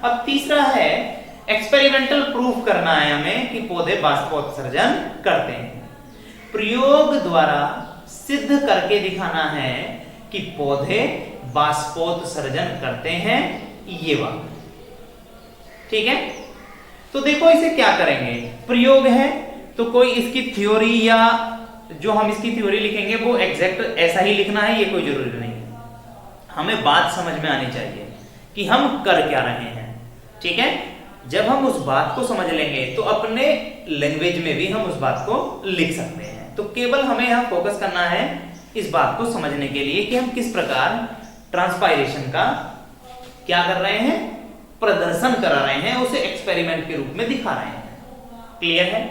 अब तीसरा है एक्सपेरिमेंटल प्रूफ करना है हमें कि पौधे बाष्पोत्सर्जन करते हैं। प्रयोग द्वारा सिद्ध करके दिखाना है कि पौधे बाष्पोत्सर्जन करते हैं, ये बात। ठीक है, तो देखो इसे क्या करेंगे, प्रयोग है तो कोई इसकी थ्योरी या जो हम इसकी थ्योरी लिखेंगे वो एग्जैक्ट ऐसा ही लिखना है, ये कोई जरूरी नहीं है। हमें बात समझ में आनी चाहिए कि हम कर क्या रहे हैं। ठीक है, जब हम उस बात को समझ लेंगे तो अपने लैंग्वेज में भी हम उस बात को लिख सकते हैं। तो केवल हमें यहां फोकस करना है इस बात को समझने के लिए कि हम किस प्रकार ट्रांसपायरेशन का क्या कर रहे हैं, प्रदर्शन करा रहे हैं, उसे एक्सपेरिमेंट के रूप में दिखा रहे हैं। क्लियर है?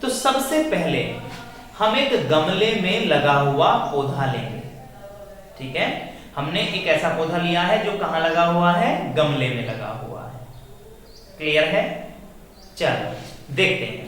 तो सबसे पहले हम एक गमले में लगा हुआ पौधा लेंगे। ठीक है, हमने एक ऐसा पौधा लिया है जो कहां लगा हुआ है, गमले में लगा हुआ है। क्लियर है? चलो देखते हैं।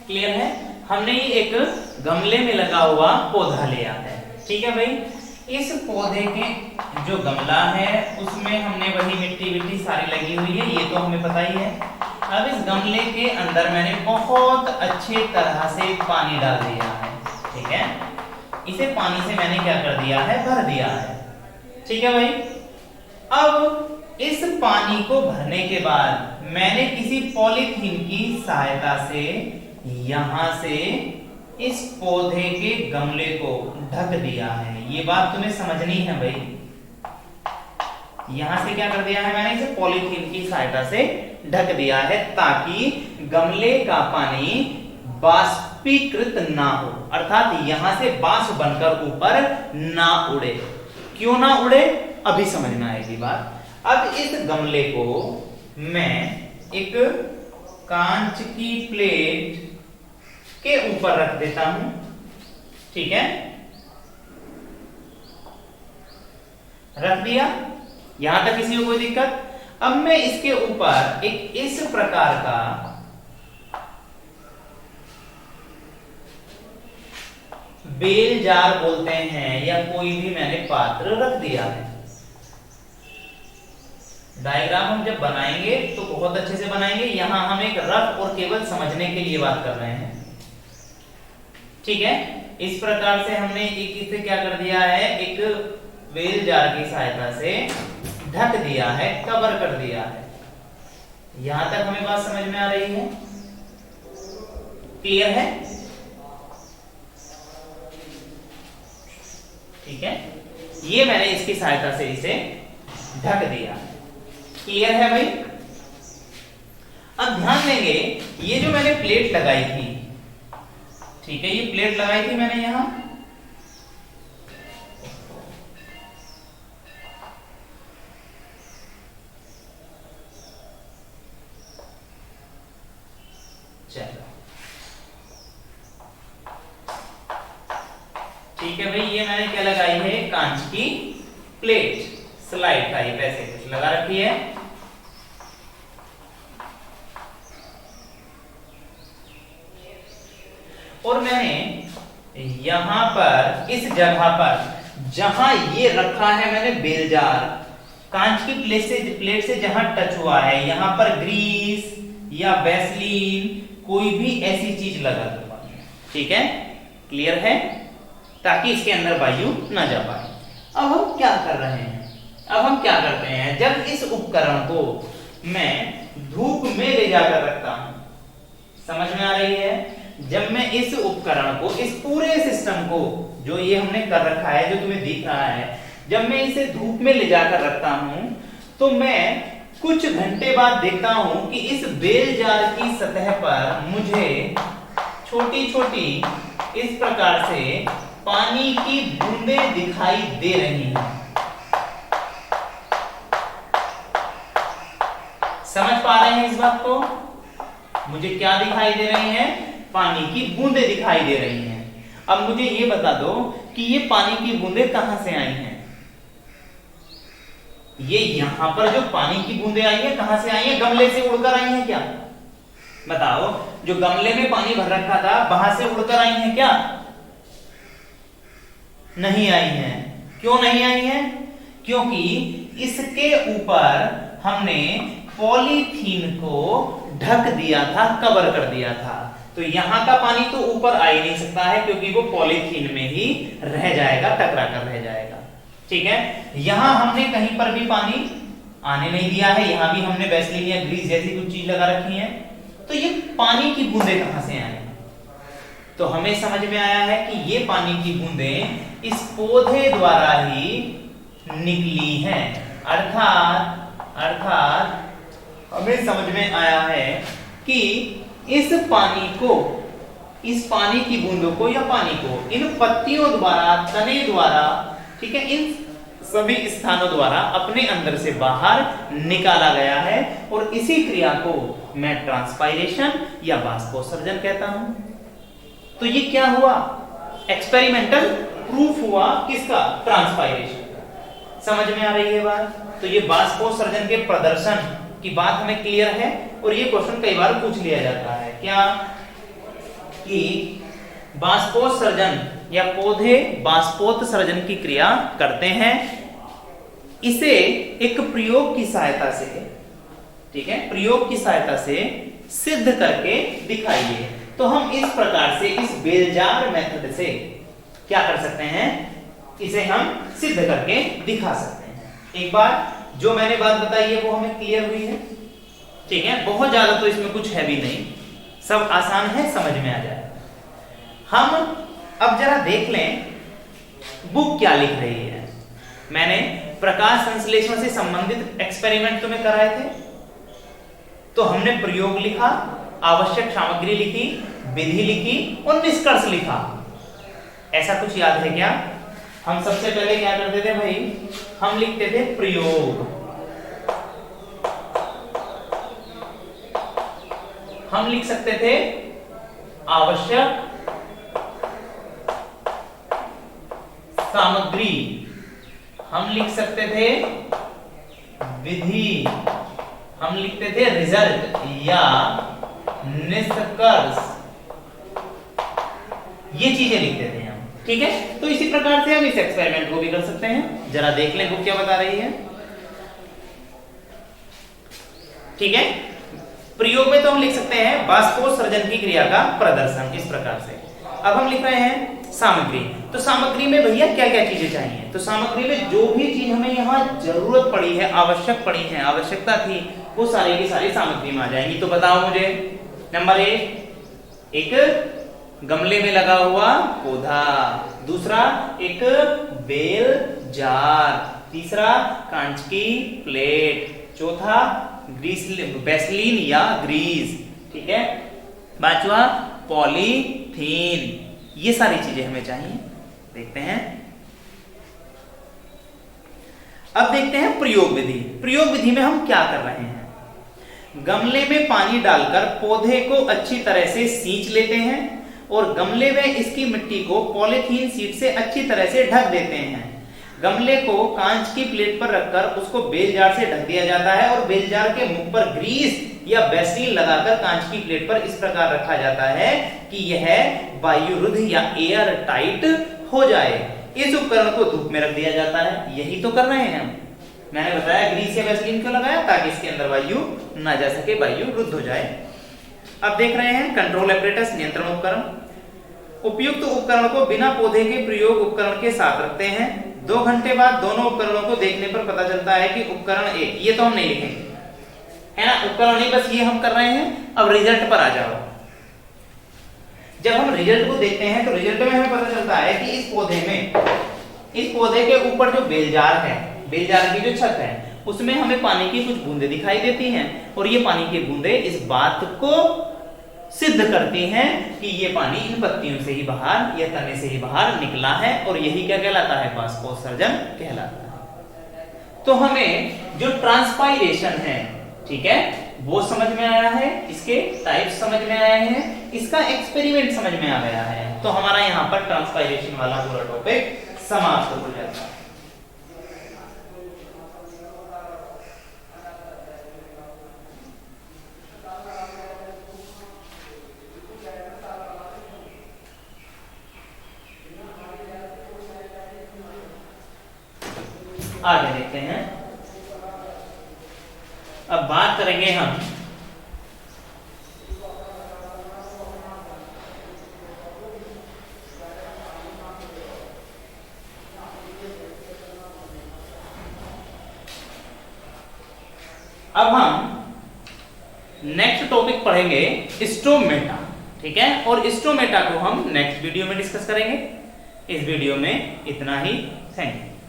क्लियर है? हमने एक गमले में लगा हुआ पौधा लिया है। ठीक है भाई, इस पौधे के जो गमला है उसमें हमने वही मिट्टी विट्टी सारी लगी हुई है, ये तो हमें पता ही है। अब इस गमले के अंदर मैंने बहुत अच्छे तरह से पानी डाल दिया है। ठीक है, इसे पानी से मैंने क्या कर दिया है, भर दिया है। ठीक है भाई, अब इस पानी को भरने के बाद मैंने किसी पॉलीथीन की सहायता से यहां से इस पौधे के गमले को ढक दिया है। ये बात तुम्हें समझनी है भाई। यहां से क्या कर दिया है मैंने, इसे पॉलीथीन की सहायता से ढक दिया है ताकि गमले का पानी बाष्पीकृत ना हो, अर्थात यहां से बाष्प बनकर ऊपर ना उड़े। क्यों ना उड़े, अभी समझ में आएगी बात। अब इस गमले को मैं एक कांच की प्लेट के ऊपर रख देता हूं। ठीक है, रख दिया, यहां तक किसी को कोई दिक्कत? अब मैं इसके ऊपर एक इस प्रकार का बेल जार बोलते हैं या कोई भी मैंने पात्र रख दिया है। डायग्राम हम जब बनाएंगे तो बहुत अच्छे से बनाएंगे, यहां हम एक रफ और केवल समझने के लिए बात कर रहे हैं। ठीक है, इस प्रकार से हमने एक इसे क्या कर दिया है, एक बेल जार की सहायता से ढक दिया है, कवर कर दिया है। यहां तक हमें बात समझ में आ रही है? क्लियर है? ठीक है, ये मैंने इसकी सहायता से इसे ढक दिया। क्लियर है भाई? अब ध्यान देंगे, ये जो मैंने प्लेट लगाई थी, ठीक है, ये प्लेट लगाई थी मैंने यहां, चलो ठीक है भाई, ये मैंने क्या लगाई है, कांच की प्लेट, स्लाइड टाइप ऐसे कुछ लगा रखी है। और मैंने यहां पर इस जगह पर जहां ये रखा है मैंने बेल जार, कांच की प्लेट से जहां टच हुआ है, यहां पर ग्रीस या वैसलीन कोई भी ऐसी चीज लगा दूंगा। ठीक है, क्लियर है? ताकि इसके अंदर वायु ना जा पाए। अब हम क्या कर रहे हैं, अब हम क्या करते हैं, जब इस उपकरण को मैं धूप में ले जाकर रखता हूं, समझ में आ रही है? जब मैं इस उपकरण को, इस पूरे सिस्टम को जो ये हमने कर रखा है, जो तुम्हें दिख रहा है, जब मैं इसे धूप में ले जाकर रखता हूं तो मैं कुछ घंटे बाद देखता हूं कि इस बेल जार की सतह पर मुझे छोटी छोटी इस प्रकार से पानी की बूंदें दिखाई दे रही हैं। समझ पा रहे हैं इस बात को? मुझे क्या दिखाई दे रही हैं? पानी की बूंदें दिखाई दे रही हैं। अब मुझे ये बता दो कि ये पानी की बूंदें कहां से आई हैं? ये यहां पर जो पानी की बूंदें आई है कहां से आई है? गमले से उड़कर आई हैं क्या? बताओ, जो गमले में पानी भर रखा था वहां से उड़कर आई हैं क्या? नहीं आई हैं। क्यों नहीं आई हैं? क्योंकि इसके ऊपर हमने पॉलीथीन को ढक दिया था, कवर कर दिया था। तो यहां का पानी तो ऊपर आ ही नहीं सकता है क्योंकि वो पॉलीथीन में ही रह जाएगा, टकरा कर रह जाएगा। ठीक है, यहां हमने कहीं पर भी पानी आने नहीं दिया है, यहां भी हमने वैसलीन या ग्रीस जैसी कुछ चीज लगा रखी है। तो ये पानी की बूंदें कहां से आई? तो हमें समझ में आया है कि ये पानी की बूंदें इस पौधे द्वारा ही निकली हैं। अर्थात हमें समझ में आया है कि इस पानी को, इस पानी की बूंदों को या पानी को इन पत्तियों द्वारा, तने द्वारा, ठीक है, इन सभी स्थानों द्वारा अपने अंदर से बाहर निकाला गया है और इसी क्रिया को मैं ट्रांसपायरेशन या बाष्पोत्सर्जन कहता हूं। तो ये क्या हुआ? एक्सपेरिमेंटल प्रूफ हुआ किसका? ट्रांसपायरेशन का। समझ में आ रही है बात? तो ये बाष्पोत्सर्जन के प्रदर्शन की बात हमें क्लियर है और ये क्वेश्चन कई बार पूछ लिया जाता है क्या कि बाष्पोत्सर्जन या पौधे बाष्पोत्सर्जन की क्रिया करते हैं, इसे एक प्रयोग की सहायता से, ठीक है, प्रयोग की सहायता से सिद्ध करके दिखाइए। तो हम इस प्रकार से, इस बेलजार मेथड से क्या कर सकते हैं? इसे हम सिद्ध करके दिखा सकते हैं। एक बार जो मैंने बात बताई है वो हमें क्लियर हुई है, ठीक है? बहुत ज्यादा तो इसमें कुछ है भी नहीं, सब आसान है, समझ में आ जाए। हम अब जरा देख लें बुक क्या लिख रही है। मैंने प्रकाश संश्लेषण से संबंधित एक्सपेरिमेंट तुम्हें कराए थे, तो हमने प्रयोग लिखा, आवश्यक सामग्री लिखी, विधि लिखी और निष्कर्ष लिखा। ऐसा कुछ याद है क्या? हम सबसे पहले क्या करते थे भाई? हम लिखते थे प्रयोग, हम लिख सकते थे आवश्यक सामग्री, हम लिख सकते थे विधि, हम लिखते थे रिजल्ट या निष्कर्ष, ये चीजें लिखते थे हम, ठीक है? तो इसी प्रकार से हम इस एक्सपेरिमेंट को भी कर सकते हैं। जरा देख लें बुक क्या बता रही है, ठीक है? प्रयोग में तो हम लिख सकते हैं बाष्पोत्सर्जन की क्रिया का प्रदर्शन, इस प्रकार से। अब हम लिख रहे हैं सामग्री। तो सामग्री में भैया क्या क्या चीजें चाहिए? तो सामग्री में जो भी चीज हमें यहाँ जरूरत पड़ी है, आवश्यक पड़ी है, आवश्यकता थी, वो सारी की सारी सामग्री में आ जाएंगी। तो बताओ मुझे। नंबर एक गमले में लगा हुआ पौधा, दूसरा एक बेल जार, तीसरा कांच की प्लेट, चौथा वैसलीन या ग्रीस, ठीक है, पांचवा पॉलीथीन। ये सारी चीजें हमें चाहिए। देखते हैं, अब देखते हैं प्रयोग विधि। प्रयोग विधि में हम क्या कर रहे हैं? गमले में पानी डालकर पौधे को अच्छी तरह से सींच लेते हैं और गमले में इसकी मिट्टी को पॉलीथीन शीट से अच्छी तरह से ढक देते हैं। गमले को कांच की प्लेट पर रखकर उसको बेल जार से ढक दिया जाता है और बेल जार के मुख पर ग्रीस या वैसलीन लगाकर कांच की प्लेट पर इस प्रकार रखा जाता है कि यह वायुरुद्ध या एयर टाइट हो जाए। इस उपकरण को धूप में रख दिया जाता है। यही तो कर रहे हैं हम। मैंने बताया ग्रीस या वैसलीन क्यों लगाया? ताकि इसके अंदर वायु ना जा सके, वायु रुद्ध हो जाए। अब देख रहे हैं कंट्रोल एपरेटस, नियंत्रण उपकरण। उपयुक्त उपकरण को बिना पौधे के प्रयोग उपकरण के साथ रखते हैं। 2 घंटे बाद दोनों उपकरणों को देखने पर पता चलता है कि उपकरण ए, ये तो हम नहीं लिखेंगे, है ना, उपकरण नहीं, बस ये हम कर रहे हैं। अब रिजल्ट पर आ जाओ। जब हम रिजल्ट को देखते हैं तो रिजल्ट में हमें पता चलता है कि इस पौधे में, इस पौधे के ऊपर जो बेलजार है, बेलजार की जो छत है, उसमें हमें पानी की कुछ बूंदें दिखाई देती हैं और ये पानी की बूंदें इस बात को सिद्ध करती हैं कि ये पानी इन पत्तियों से ही बाहर या तने से ही बाहर निकला है और यही क्या कहलाता है, बाष्पोत्सर्जन कहलाता है। तो हमें जो ट्रांसपायरेशन है, ठीक है, वो समझ में आया है, इसके टाइप समझ में आए हैं, इसका एक्सपेरिमेंट समझ में आ गया है। तो हमारा यहाँ पर ट्रांसपायरेशन वाला पूरा टॉपिक समाप्त हो जाता है। आगे देखते हैं। अब बात करेंगे हम नेक्स्ट टॉपिक पढ़ेंगे स्टोमेटा, ठीक है, और स्टोमेटा को हम नेक्स्ट वीडियो में डिस्कस करेंगे। इस वीडियो में इतना ही। Thank you.